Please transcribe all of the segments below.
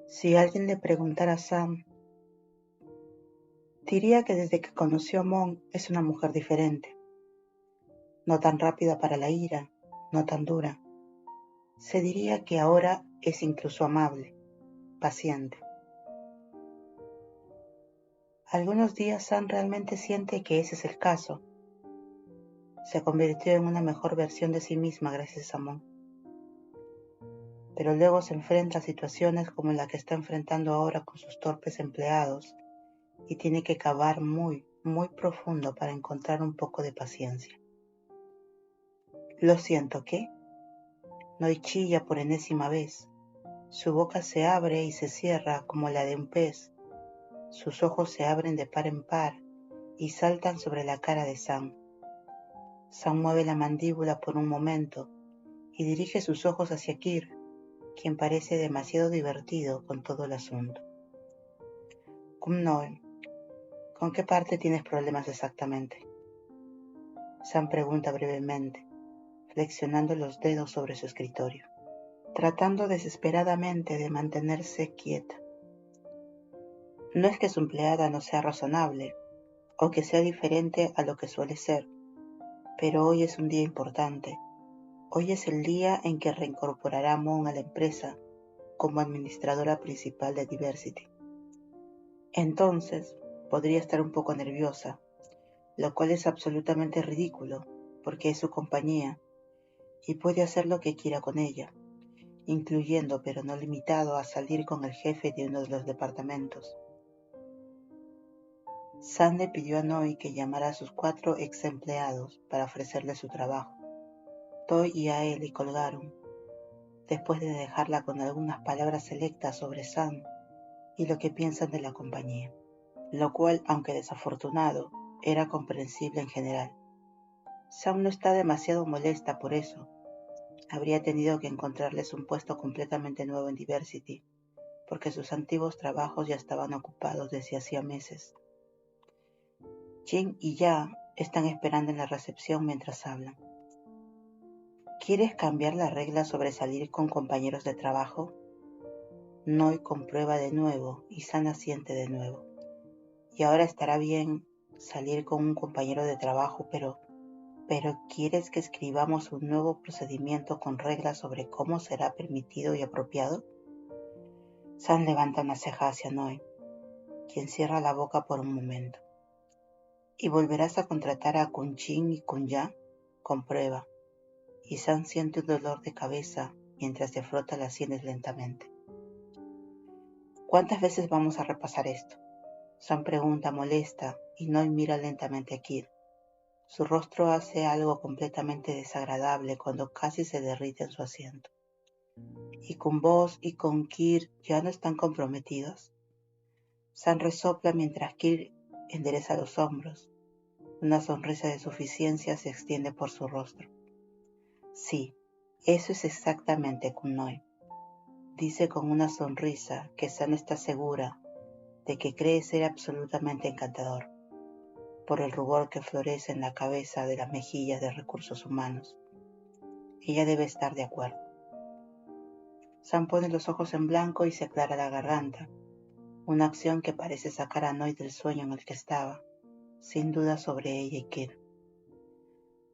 Si alguien le preguntara a Sam, diría que desde que conoció a Mon es una mujer diferente, no tan rápida para la ira, no tan dura. Se diría que ahora es incluso amable, paciente. Algunos días Sam realmente siente que ese es el caso. Se convirtió en una mejor versión de sí misma gracias a Mon. Pero luego se enfrenta a situaciones como la que está enfrentando ahora con sus torpes empleados y tiene que cavar muy, muy profundo para encontrar un poco de paciencia. Lo siento, ¿qué? Noi chilla por enésima vez. Su boca se abre y se cierra como la de un pez. Sus ojos se abren de par en par y saltan sobre la cara de Sam. Sam mueve la mandíbula por un momento y dirige sus ojos hacia Kir, quien parece demasiado divertido con todo el asunto. Noel, ¿con qué parte tienes problemas exactamente? Sam pregunta brevemente, flexionando los dedos sobre su escritorio, tratando desesperadamente de mantenerse quieta. No es que su empleada no sea razonable, o que sea diferente a lo que suele ser, pero hoy es un día importante. Hoy es el día en que reincorporará a Mon a la empresa como administradora principal de Diversity. Entonces, podría estar un poco nerviosa, lo cual es absolutamente ridículo, porque es su compañía, y puede hacer lo que quiera con ella, incluyendo pero no limitado a salir con el jefe de uno de los departamentos. Sam le pidió a Noi que llamara a sus 4 ex empleados para ofrecerle su trabajo. Toy y Aeli colgaron, después de dejarla con algunas palabras selectas sobre Sam y lo que piensan de la compañía, lo cual, aunque desafortunado, era comprensible en general. Sam no está demasiado molesta por eso. Habría tenido que encontrarles un puesto completamente nuevo en Diversity, porque sus antiguos trabajos ya estaban ocupados desde hacía meses. Jin y Ya están esperando en la recepción mientras hablan. ¿Quieres cambiar la regla sobre salir con compañeros de trabajo? Noi comprueba de nuevo y Sam asiente de nuevo. Y ahora estará bien salir con un compañero de trabajo, pero ¿quieres que escribamos un nuevo procedimiento con reglas sobre cómo será permitido y apropiado? Sam levanta una ceja hacia Noi, quien cierra la boca por un momento. ¿Y volverás a contratar a Kun Jin y Kun Ya? Comprueba. Y Sam siente un dolor de cabeza mientras se frota las sienes lentamente. ¿Cuántas veces vamos a repasar esto? Sam pregunta molesta y Noi mira lentamente a Kir. Su rostro hace algo completamente desagradable cuando casi se derrite en su asiento. ¿Y con vos y con Kir ya no están comprometidos? Sam resopla mientras Kir endereza los hombros. Una sonrisa de suficiencia se extiende por su rostro. Sí, eso es exactamente Kun Noi. Dice con una sonrisa que Sam está segura de que cree ser absolutamente encantador, por el rubor que florece en la cabeza de las mejillas de recursos humanos. Ella debe estar de acuerdo. Sam pone los ojos en blanco y se aclara la garganta, una acción que parece sacar a Noi del sueño en el que estaba, sin duda sobre ella y Kir.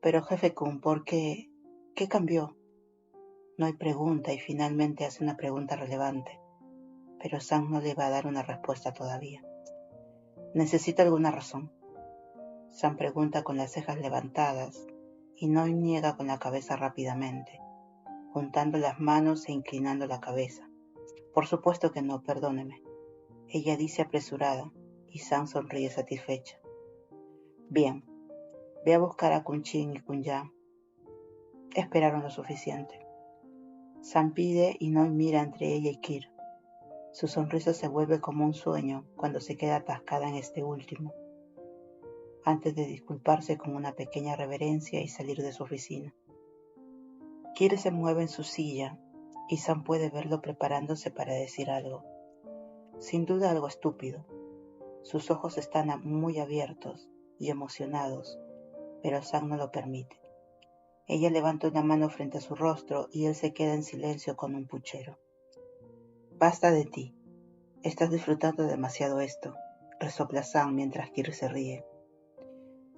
Pero jefe Kun, ¿por qué? ¿Qué cambió? Noi pregunta y finalmente hace una pregunta relevante, pero Sam no le va a dar una respuesta todavía. ¿Necesita alguna razón? Sam pregunta con las cejas levantadas y Noi niega con la cabeza rápidamente, juntando las manos e inclinando la cabeza. Por supuesto que no, perdóneme. Ella dice apresurada y Sam sonríe satisfecha. Bien, ve a buscar a Kun Chin y Kun Ya. Esperaron lo suficiente. Sam pide y Noi mira entre ella y Kir. Su sonrisa se vuelve como un sueño cuando se queda atascada en este último, antes de disculparse con una pequeña reverencia y salir de su oficina. Kir se mueve en su silla y Sam puede verlo preparándose para decir algo. Sin duda algo estúpido. Sus ojos están muy abiertos y emocionados, pero Sam no lo permite. Ella levanta una mano frente a su rostro y él se queda en silencio con un puchero. Basta de ti, Estás disfrutando demasiado esto, resopla Sam mientras Kir se ríe.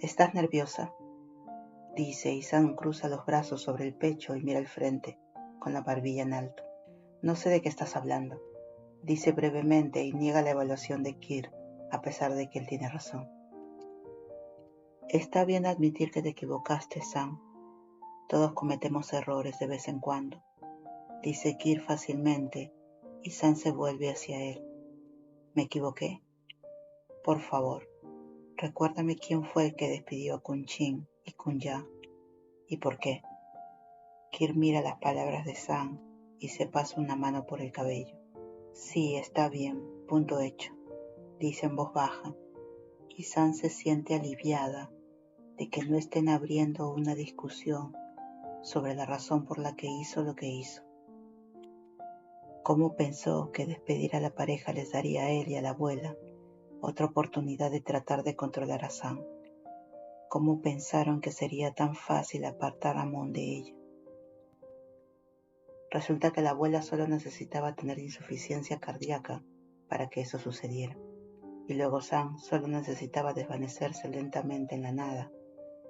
¿Estás nerviosa?, dice, y Sam cruza los brazos sobre el pecho y mira al frente, con la barbilla en alto. No sé de qué estás hablando, dice brevemente y niega la evaluación de Kir, a pesar de que él tiene razón. Está bien admitir que te equivocaste, Sam. Todos cometemos errores de vez en cuando, dice Kir fácilmente, y Sam se vuelve hacia él. ¿Me equivoqué? Por favor, recuérdame quién fue el que despidió a Kun Chin y Kun Ya, y por qué. Kir mira las palabras de Sam y se pasa una mano por el cabello. Sí, está bien, punto hecho, dice en voz baja, y Sam se siente aliviada de que no estén abriendo una discusión sobre la razón por la que hizo lo que hizo. ¿Cómo pensó que despedir a la pareja les daría a él y a la abuela otra oportunidad de tratar de controlar a Sam? ¿Cómo pensaron que sería tan fácil apartar a Mon de ella? Resulta que la abuela solo necesitaba tener insuficiencia cardíaca para que eso sucediera, y luego Sam solo necesitaba desvanecerse lentamente en la nada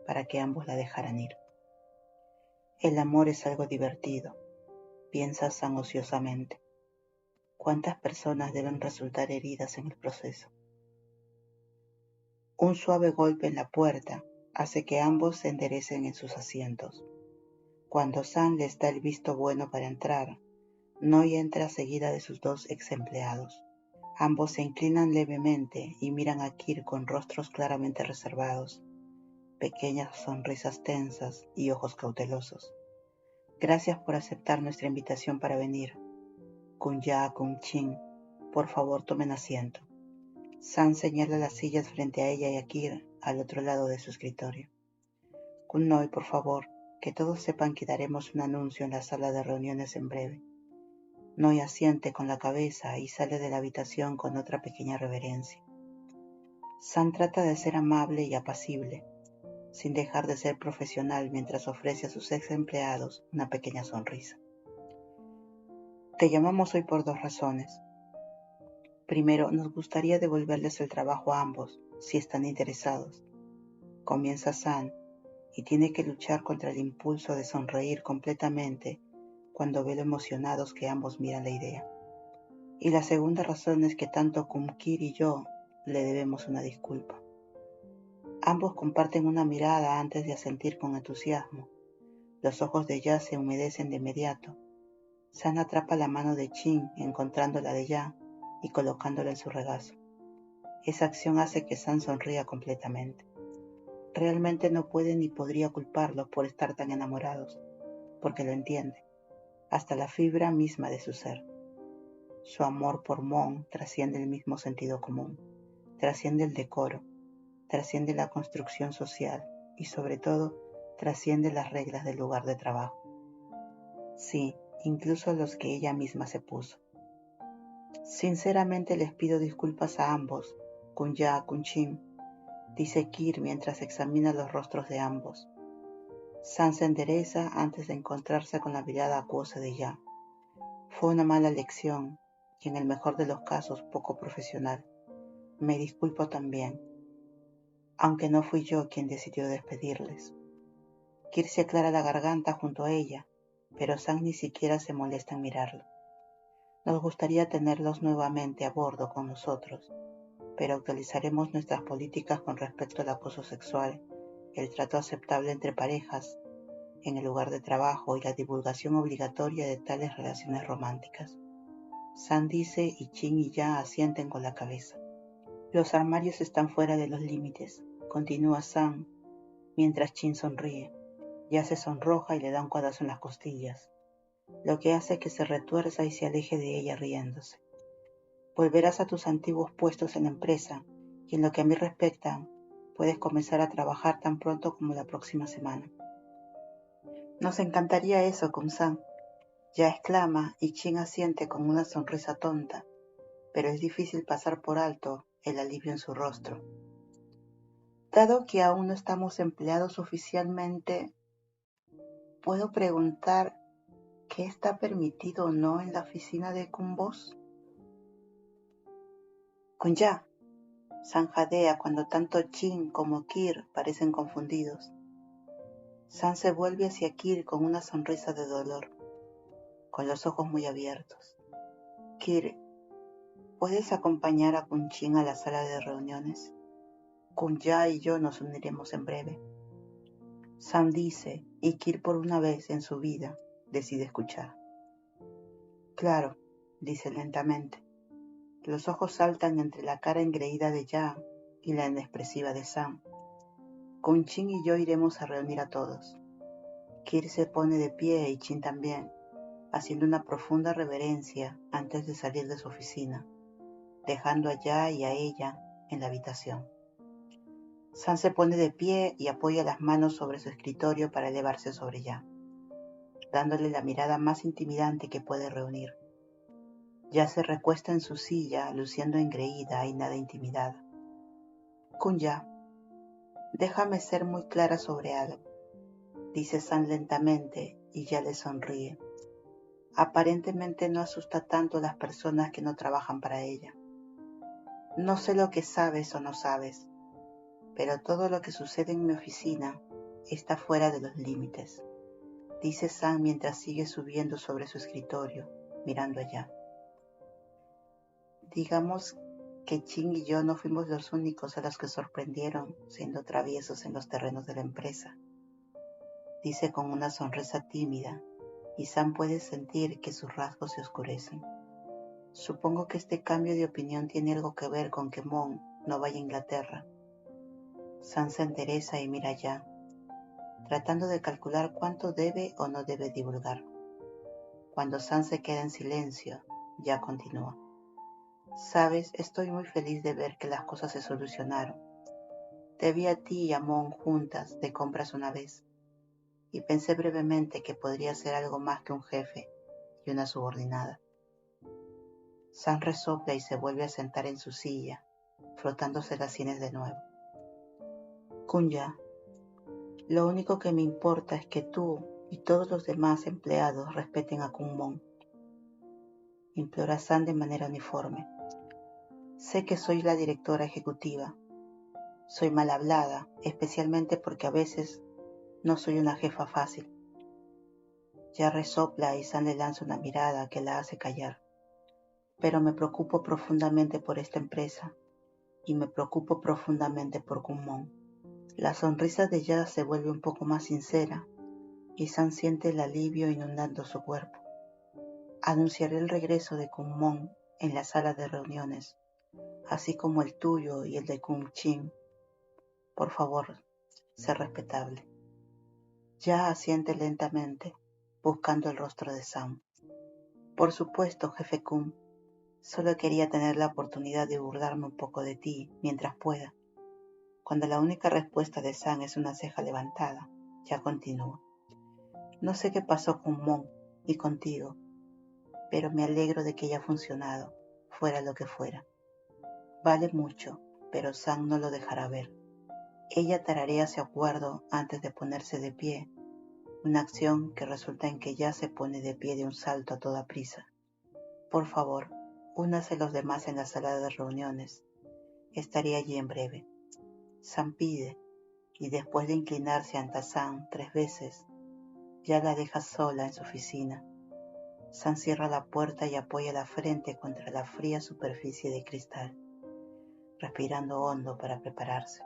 para que ambos la dejaran ir. El amor es algo divertido, piensa Sam ociosamente. ¿Cuántas personas deben resultar heridas en el proceso? Un suave golpe en la puerta hace que ambos se enderecen en sus asientos. Cuando Sam les da el visto bueno para entrar, Noi entra seguida de sus dos ex empleados. Ambos se inclinan levemente y miran a Kir con rostros claramente reservados, pequeñas sonrisas tensas y ojos cautelosos. Gracias por aceptar nuestra invitación para venir. Kun Ya, Kun Chin, por favor tomen asiento. Sam señala las sillas frente a ella y a Kir al otro lado de su escritorio. Kun Noi, por favor, que todos sepan que daremos un anuncio en la sala de reuniones en breve. Noi asiente con la cabeza y sale de la habitación con otra pequeña reverencia. Sam trata de ser amable y apacible, sin dejar de ser profesional mientras ofrece a sus ex empleados una pequeña sonrisa. Te llamamos hoy por dos razones. Primero, nos gustaría devolverles el trabajo a ambos, si están interesados. Comienza Sam y tiene que luchar contra el impulso de sonreír completamente cuando ve lo emocionados que ambos miran la idea. Y la segunda razón es que tanto Kir y yo le debemos una disculpa. Ambos comparten una mirada antes de asentir con entusiasmo. Los ojos de Ya se humedecen de inmediato. Sam atrapa la mano de Chin encontrando la de Ya y colocándola en su regazo. Esa acción hace que Sam sonría completamente. Realmente no puede ni podría culparlos por estar tan enamorados, porque lo entiende, hasta la fibra misma de su ser. Su amor por Mon trasciende el mismo sentido común, trasciende el decoro, trasciende la construcción social y sobre todo trasciende las reglas del lugar de trabajo. Sí, incluso los que ella misma se puso. Sinceramente les pido disculpas a ambos, Kun Ya, Kun Chin, dice Kir mientras examina los rostros de ambos. Sam se endereza antes de encontrarse con la mirada acuosa de Ya. Fue una mala lección y en el mejor de los casos poco profesional. Me disculpo también, aunque no fui yo quien decidió despedirles. Kir se aclara la garganta junto a ella, pero Sam ni siquiera se molesta en mirarlo. Nos gustaría tenerlos nuevamente a bordo con nosotros, pero actualizaremos nuestras políticas con respecto al acoso sexual, el trato aceptable entre parejas en el lugar de trabajo y la divulgación obligatoria de tales relaciones románticas. Sam dice y Chin y Ya asienten con la cabeza. Los armarios están fuera de los límites, continúa Sam, mientras Chin sonríe. Ya se sonroja y le da un codazo en las costillas, lo que hace que se retuerza y se aleje de ella riéndose. Volverás a tus antiguos puestos en la empresa y en lo que a mí respecta, puedes comenzar a trabajar tan pronto como la próxima semana. Nos encantaría eso, Kun-san, Ya exclama y Chin asiente con una sonrisa tonta, pero es difícil pasar por alto el alivio en su rostro. Dado que aún no estamos empleados oficialmente, ¿puedo preguntar qué está permitido o no en la oficina de Kun Boss? Kunya, San jadea cuando tanto Chin como Kir parecen confundidos. San se vuelve hacia Kir con una sonrisa de dolor, con los ojos muy abiertos. Kir, ¿puedes acompañar a Kunchin a la sala de reuniones? Kunya y yo nos uniremos en breve. Sam dice, y Kir por una vez en su vida decide escuchar. Claro, dice lentamente. Los ojos saltan entre la cara engreída de Yang y la inexpresiva de Sam. Kunchin y yo iremos a reunir a todos. Kir se pone de pie y Chin también, haciendo una profunda reverencia antes de salir de su oficina, dejando a Ya y a ella en la habitación. Sam se pone de pie y apoya las manos sobre su escritorio para elevarse sobre Ya, dándole la mirada más intimidante que puede reunir. Ya se recuesta en su silla, luciendo engreída y nada intimidada. Kunya, déjame ser muy clara sobre algo, dice Sam lentamente y Ya le sonríe. Aparentemente no asusta tanto a las personas que no trabajan para ella. No sé lo que sabes o no sabes, pero todo lo que sucede en mi oficina está fuera de los límites, dice Sam mientras sigue subiendo sobre su escritorio, mirando allá. Digamos que Chin y yo no fuimos los únicos a los que sorprendieron siendo traviesos en los terrenos de la empresa, dice con una sonrisa tímida, y Sam puede sentir que sus rasgos se oscurecen. Supongo que este cambio de opinión tiene algo que ver con que Mon no vaya a Inglaterra. Sam se endereza y mira allá, tratando de calcular cuánto debe o no debe divulgar. Cuando Sam se queda en silencio, Ya continúa. Sabes, estoy muy feliz de ver que las cosas se solucionaron. Te vi a ti y a Mon juntas de compras una vez, y pensé brevemente que podría ser algo más que un jefe y una subordinada. Sam resopla y se vuelve a sentar en su silla, frotándose las sienes de nuevo. Kunya, lo único que me importa es que tú y todos los demás empleados respeten a Kun Mon, implora Sam de manera uniforme. Sé que soy la directora ejecutiva. Soy mal hablada, especialmente porque a veces no soy una jefa fácil. Ya resopla y Sam le lanza una mirada que la hace callar. Pero me preocupo profundamente por esta empresa y me preocupo profundamente por Kun Mon. La sonrisa de Ya se vuelve un poco más sincera y Sam siente el alivio inundando su cuerpo. Anunciaré el regreso de Kun Mon en la sala de reuniones, así como el tuyo y el de Kun Chin. Por favor, sé respetable. Ya asiente lentamente, buscando el rostro de Sam. Por supuesto, jefe Kun. Solo quería tener la oportunidad de burlarme un poco de ti mientras pueda. Cuando la única respuesta de Sam es una ceja levantada, Ya continúa. No sé qué pasó con Mon y contigo, pero me alegro de que haya funcionado, fuera lo que fuera. Vale mucho, pero Sam no lo dejará ver. Ella tararea ese acuerdo antes de ponerse de pie, una acción que resulta en que Ya se pone de pie de un salto a toda prisa. Por favor, únase los demás en la sala de reuniones. Estaré allí en breve. Sam pide, y después de inclinarse ante Sam 3 veces, Ya la deja sola en su oficina. Sam cierra la puerta y apoya la frente contra la fría superficie de cristal, respirando hondo para prepararse.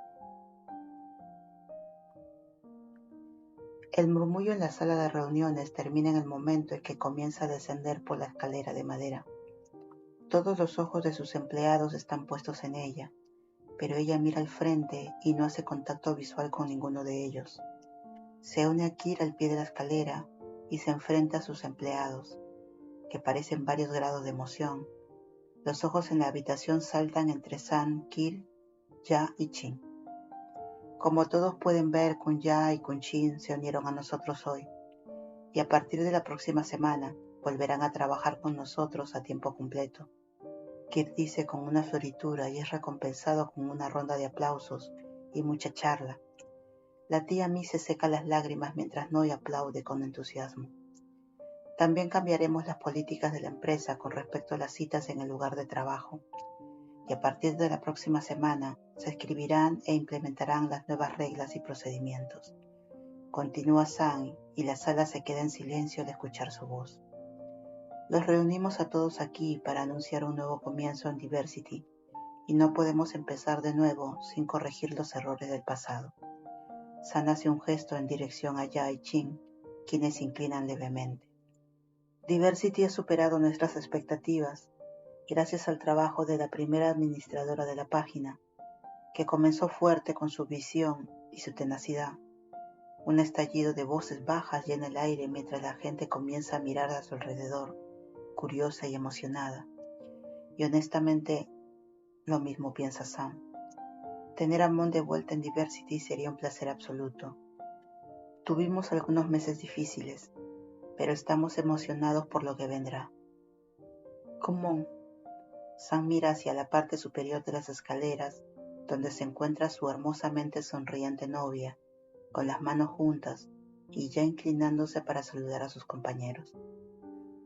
El murmullo en la sala de reuniones termina en el momento en que comienza a descender por la escalera de madera. Todos los ojos de sus empleados están puestos en ella, pero ella mira al frente y no hace contacto visual con ninguno de ellos. Se une a Kir al pie de la escalera y se enfrenta a sus empleados, que parecen varios grados de emoción. Los ojos en la habitación saltan entre Sam, Kir, Ya y Chin. Como todos pueden ver, Kun Ya y Kun Chin se unieron a nosotros hoy, y a partir de la próxima semana volverán a trabajar con nosotros a tiempo completo. Kir dice con una floritura y es recompensado con una ronda de aplausos y mucha charla. La tía Mi se seca las lágrimas mientras Noi aplaude con entusiasmo. También cambiaremos las políticas de la empresa con respecto a las citas en el lugar de trabajo. y a partir de la próxima semana se escribirán e implementarán las nuevas reglas y procedimientos. Continúa Sam y la sala se queda en silencio al escuchar su voz. Los reunimos a todos aquí para anunciar un nuevo comienzo en Diversity y no podemos empezar de nuevo sin corregir los errores del pasado. Sam hace un gesto en dirección a Ya y Chin, quienes se inclinan levemente. Diversity ha superado nuestras expectativas gracias al trabajo de la primera administradora de la página, que comenzó fuerte con su visión y su tenacidad. Un estallido de voces bajas llena el aire mientras la gente comienza a mirar a su alrededor, curiosa y emocionada. Y honestamente, lo mismo piensa Sam. Tener a Mon de vuelta en Diversity sería un placer absoluto. Tuvimos algunos meses difíciles, pero estamos emocionados por lo que vendrá. Con Mon, Sam mira hacia la parte superior de las escaleras, donde se encuentra su hermosamente sonriente novia, con las manos juntas y ya inclinándose para saludar a sus compañeros.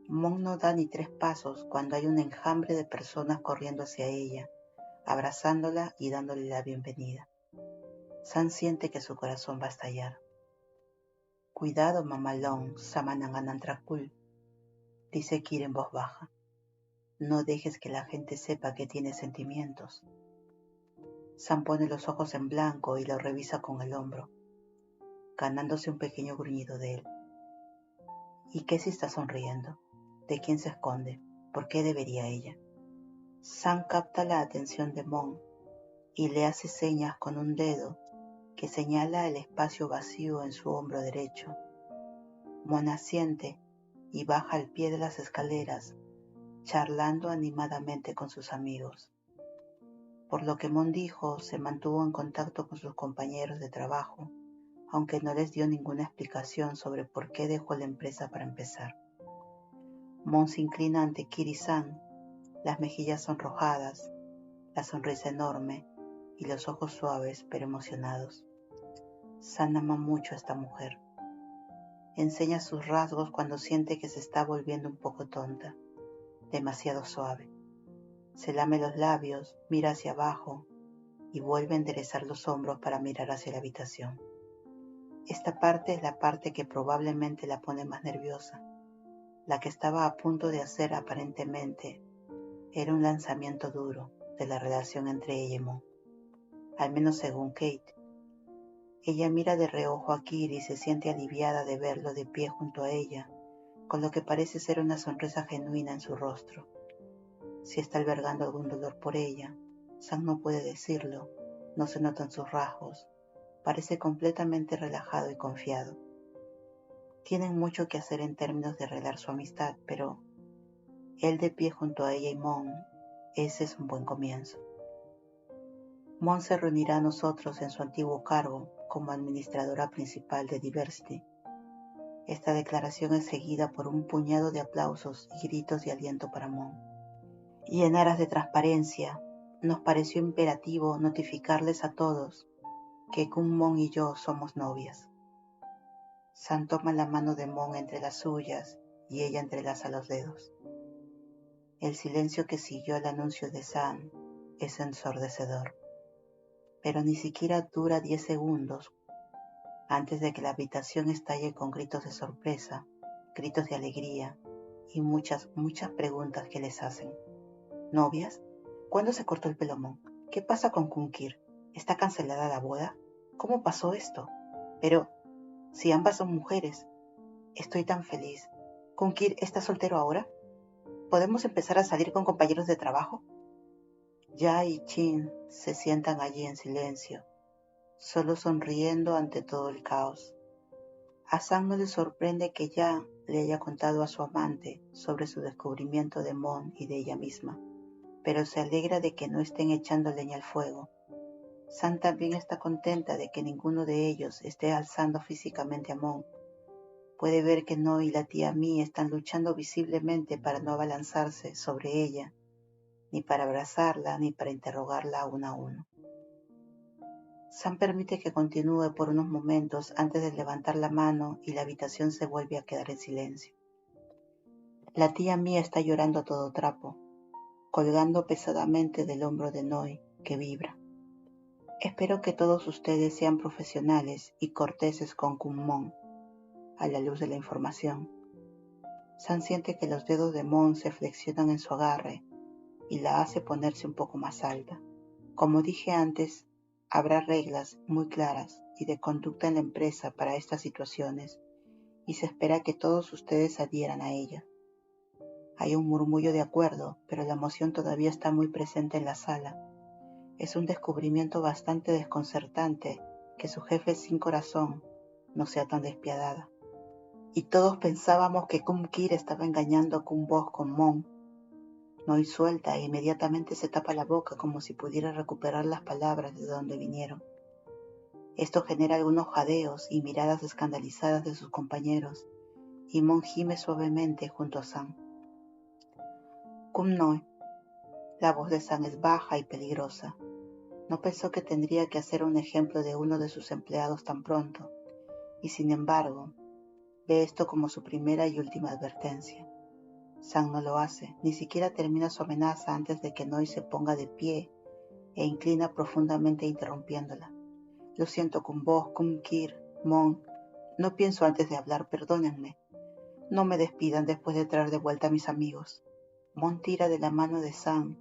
Mon no da ni 3 pasos cuando hay un enjambre de personas corriendo hacia ella, abrazándola y dándole la bienvenida. Sam siente que su corazón va a estallar. Cuidado, mamalón, Samananganantrakul, dice Kira en voz baja. No dejes que la gente sepa que tienes sentimientos. Sam pone los ojos en blanco y lo revisa con el hombro, ganándose un pequeño gruñido de él. ¿Y qué si está sonriendo? ¿De quién se esconde? ¿Por qué debería ella? Sam capta la atención de Mon y le hace señas con un dedo que señala el espacio vacío en su hombro derecho. Mon asiente y baja al pie de las escaleras, charlando animadamente con sus amigos. Por lo que Mon dijo, se mantuvo en contacto con sus compañeros de trabajo, aunque no les dio ninguna explicación sobre por qué dejó la empresa para empezar. Mon se inclina ante Kiri-san, las mejillas sonrojadas, la sonrisa enorme y los ojos suaves pero emocionados. Sam ama mucho a esta mujer. Enseña sus rasgos cuando siente que se está volviendo un poco tonta, demasiado suave. Se lame los labios, mira hacia abajo y vuelve a enderezar los hombros para mirar hacia la habitación. Esta parte es la parte que probablemente la pone más nerviosa. La que estaba a punto de hacer aparentemente era un lanzamiento duro de la relación entre ella y Mon, al menos según Kate. Ella mira de reojo a Kiri y se siente aliviada de verlo de pie junto a ella, con lo que parece ser una sonrisa genuina en su rostro. Si está albergando algún dolor por ella, Sam no puede decirlo, no se notan sus rasgos, parece completamente relajado y confiado. Tienen mucho que hacer en términos de arreglar su amistad, pero él de pie junto a ella y Mon, ese es un buen comienzo. Mon se reunirá a nosotros en su antiguo cargo como administradora principal de Diversity. Esta declaración es seguida por un puñado de aplausos y gritos de aliento para Mon. Y en aras de transparencia, nos pareció imperativo notificarles a todos que Kun Mon y yo somos novias. Sam toma la mano de Mon entre las suyas y ella entrelaza los dedos. El silencio que siguió al anuncio de Sam es ensordecedor, pero ni siquiera dura 10 segundos antes de que la habitación estalle con gritos de sorpresa, gritos de alegría y muchas preguntas que les hacen. ¿Novias? ¿Cuándo se cortó el pelo Mon? ¿Qué pasa con Kunkir? ¿Está cancelada la boda? ¿Cómo pasó esto? Pero, si ambas son mujeres, estoy tan feliz. ¿Kunkir está soltero ahora? ¿Podemos empezar a salir con compañeros de trabajo? Ya y Chin se sientan allí en silencio, solo sonriendo ante todo el caos. A Sam no le sorprende que Ya le haya contado a su amante sobre su descubrimiento de Mon y de ella misma, pero se alegra de que no estén echando leña al fuego. Sam también está contenta de que ninguno de ellos esté alzando físicamente a Mon. Puede ver que No y la tía Mi están luchando visiblemente para no abalanzarse sobre ella, ni para abrazarla, ni para interrogarla uno a uno. Sam permite que continúe por unos momentos antes de levantar la mano y la habitación se vuelve a quedar en silencio. La tía mía está llorando a todo trapo. colgando pesadamente del hombro de Noi, que vibra. Espero que todos ustedes sean profesionales y corteses con Kunmon, a la luz de la información. San siente que los dedos de Mon se flexionan en su agarre y la hace ponerse un poco más alta. Como dije antes, habrá reglas muy claras y de conducta en la empresa para estas situaciones y se espera que todos ustedes adhieran a ella. Hay un murmullo de acuerdo, pero la emoción todavía está muy presente en la sala. Es un descubrimiento bastante desconcertante que su jefe sin corazón no sea tan despiadada. Y todos pensábamos que Kir estaba engañando a Boss con Mon. Noi suelta e inmediatamente se tapa la boca como si pudiera recuperar las palabras de donde vinieron. Esto genera algunos jadeos y miradas escandalizadas de sus compañeros, y Mon gime suavemente junto a San. Noi. La voz de San es baja y peligrosa. No pensó que tendría que hacer un ejemplo de uno de sus empleados tan pronto, y sin embargo, ve esto como su primera y última advertencia. San no lo hace, ni siquiera termina su amenaza antes de que Noi se ponga de pie e inclina profundamente interrumpiéndola. Lo siento con vos, Kir, Mon. No pienso antes de hablar, perdónenme. No me despidan después de traer de vuelta a mis amigos. Mon tira de la mano de San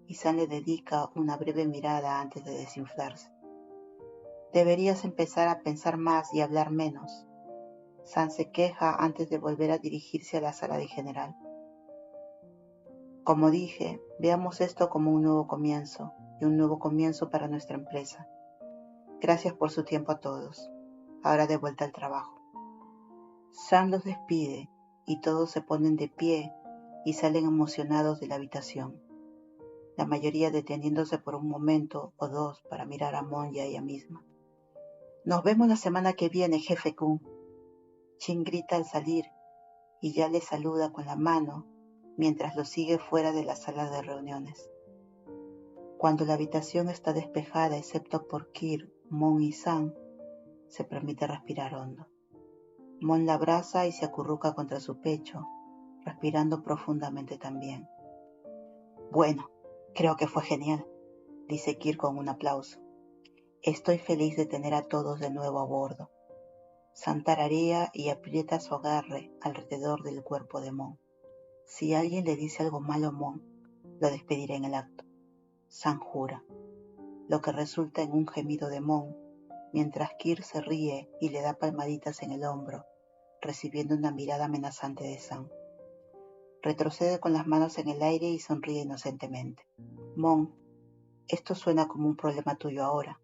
y San le dedica una breve mirada antes de desinflarse. Deberías empezar a pensar más y hablar menos. San se queja antes de volver a dirigirse a la sala de general. Como dije, veamos esto como un nuevo comienzo y un nuevo comienzo para nuestra empresa. Gracias por su tiempo a todos. Ahora de vuelta al trabajo. San los despide y todos se ponen de pie y salen emocionados de la habitación, la mayoría deteniéndose por un momento o dos para mirar a Mon y a ella misma. Nos vemos la semana que viene, jefe Kun. Chin grita al salir y ya le saluda con la mano mientras lo sigue fuera de la sala de reuniones. Cuando la habitación está despejada excepto por Kir, Mon y San, se permite respirar hondo. Mon la abraza y se acurruca contra su pecho, respirando profundamente también. Bueno, creo que fue genial, dice Kir con un aplauso. Estoy feliz de tener a todos de nuevo a bordo. San tararea y aprieta su agarre alrededor del cuerpo de Mon. Si alguien le dice algo malo a Mon, lo despediré en el acto. San jura, lo que resulta en un gemido de Mon, mientras Kir se ríe y le da palmaditas en el hombro, recibiendo una mirada amenazante de San. Retrocede con las manos en el aire y sonríe inocentemente. Mon, esto suena como un problema tuyo ahora,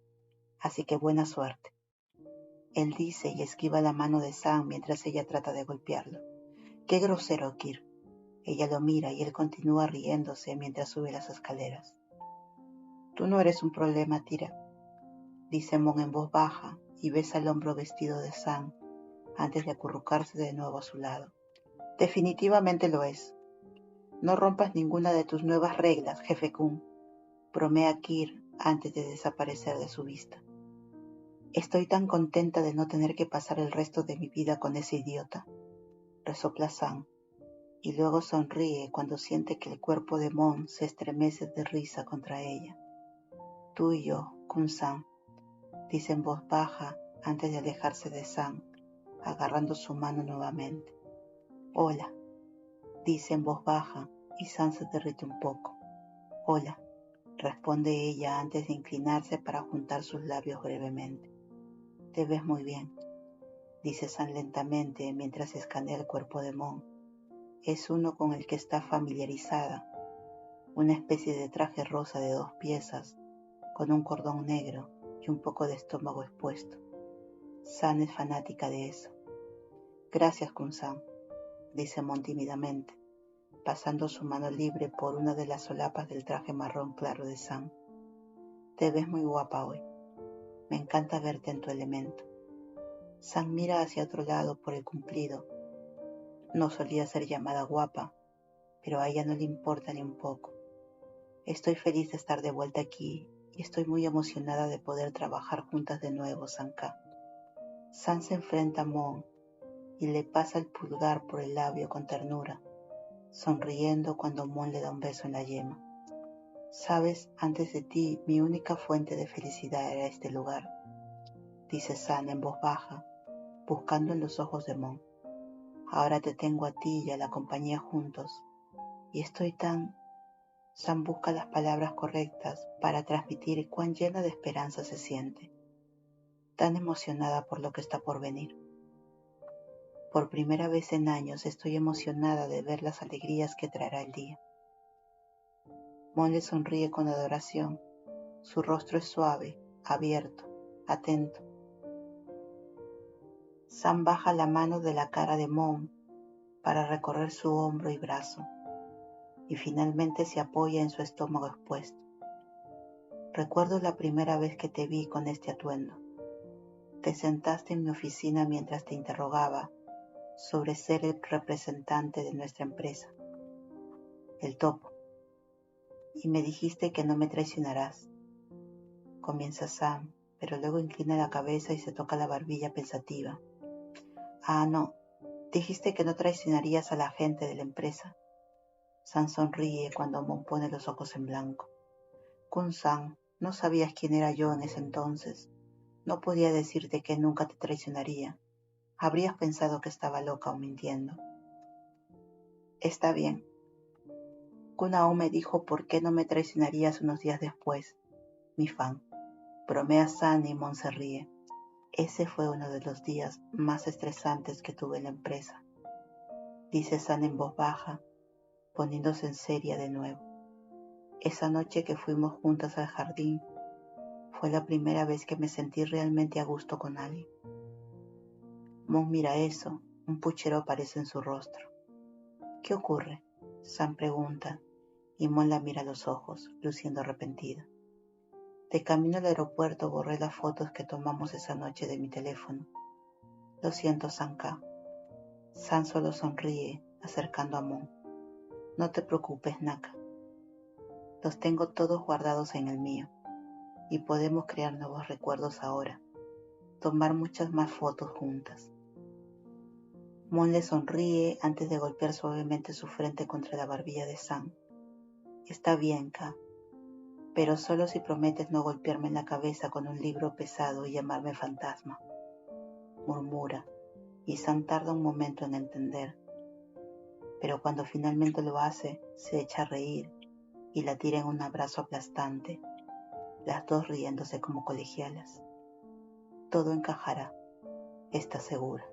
así que buena suerte. Él dice y esquiva la mano de San mientras ella trata de golpearlo. Qué grosero, Kir. Ella lo mira y él continúa riéndose mientras sube las escaleras. Tú no eres un problema, Tira, dice Mon en voz baja y besa el hombro vestido de San antes de acurrucarse de nuevo a su lado. Definitivamente lo es. No rompas ninguna de tus nuevas reglas, jefe Kun, bromea Kir antes de desaparecer de su vista. Estoy tan contenta de no tener que pasar el resto de mi vida con ese idiota, resopla San, y luego sonríe cuando siente que el cuerpo de Mon se estremece de risa contra ella. Tú y yo, Kun-san, dice en voz baja antes de alejarse de San, agarrando su mano nuevamente. Hola, dice en voz baja y San se derrite un poco. Hola, responde ella antes de inclinarse para juntar sus labios brevemente. Te ves muy bien, dice San lentamente mientras escanea el cuerpo de Mon. Es uno con el que está familiarizada, una especie de traje rosa de 2 piezas, con un cordón negro y un poco de estómago expuesto. San es fanática de eso. Gracias, Kun-san, dice Mon tímidamente, pasando su mano libre por una de las solapas del traje marrón claro de San. Te ves muy guapa hoy. Me encanta verte en tu elemento. San mira hacia otro lado por el cumplido. No solía ser llamada guapa, pero a ella no le importa ni un poco. Estoy feliz de estar de vuelta aquí y estoy muy emocionada de poder trabajar juntas de nuevo, Sanka. San se enfrenta a Mon y le pasa el pulgar por el labio con ternura, sonriendo cuando Mon le da un beso en la yema. Sabes, antes de ti, mi única fuente de felicidad era este lugar, dice San en voz baja, buscando en los ojos de Mon. Ahora te tengo a ti y a la compañía juntos, y estoy tan... Sam busca las palabras correctas para transmitir cuán llena de esperanza se siente, tan emocionada por lo que está por venir. Por primera vez en años estoy emocionada de ver las alegrías que traerá el día. Mon le sonríe con adoración. Su rostro es suave, abierto, atento. Sam baja la mano de la cara de Mon para recorrer su hombro y brazo, y finalmente se apoya en su estómago expuesto. Recuerdo la primera vez que te vi con este atuendo. Te sentaste en mi oficina mientras te interrogaba sobre ser el representante de nuestra empresa, el Topo, y me dijiste que no me traicionarás. Comienza Sam, pero luego inclina la cabeza y se toca la barbilla pensativa. Ah, no, dijiste que no traicionarías a la gente de la empresa. Sam sonríe cuando Mon pone los ojos en blanco. Kun-san, no sabías quién era yo en ese entonces. No podía decirte que nunca te traicionaría. Habrías pensado que estaba loca o mintiendo. Está bien. Kun-ao me dijo por qué no me traicionarías unos días después. Mi fan. Bromea San y Mon se ríe. Ese fue uno de los días más estresantes que tuve en la empresa, dice San en voz baja, poniéndose en seria de nuevo. Esa noche que fuimos juntas al jardín fue la primera vez que me sentí realmente a gusto con alguien. Mon mira eso, un puchero aparece en su rostro. ¿Qué ocurre? Sam pregunta, y Mon la mira a los ojos, luciendo arrepentida. De camino al aeropuerto borré las fotos que tomamos esa noche de mi teléfono. Lo siento, Sanka. San solo sonríe, acercando a Mon. No te preocupes, Naka. Los tengo todos guardados en el mío, y podemos crear nuevos recuerdos ahora, tomar muchas más fotos juntas. Mon le sonríe antes de golpear suavemente su frente contra la barbilla de San. Está bien, Ka, pero solo si prometes no golpearme en la cabeza con un libro pesado y llamarme fantasma, murmura, y San tarda un momento en entender. Pero cuando finalmente lo hace, se echa a reír y la tira en un abrazo aplastante, las dos riéndose como colegialas. Todo encajará, está segura.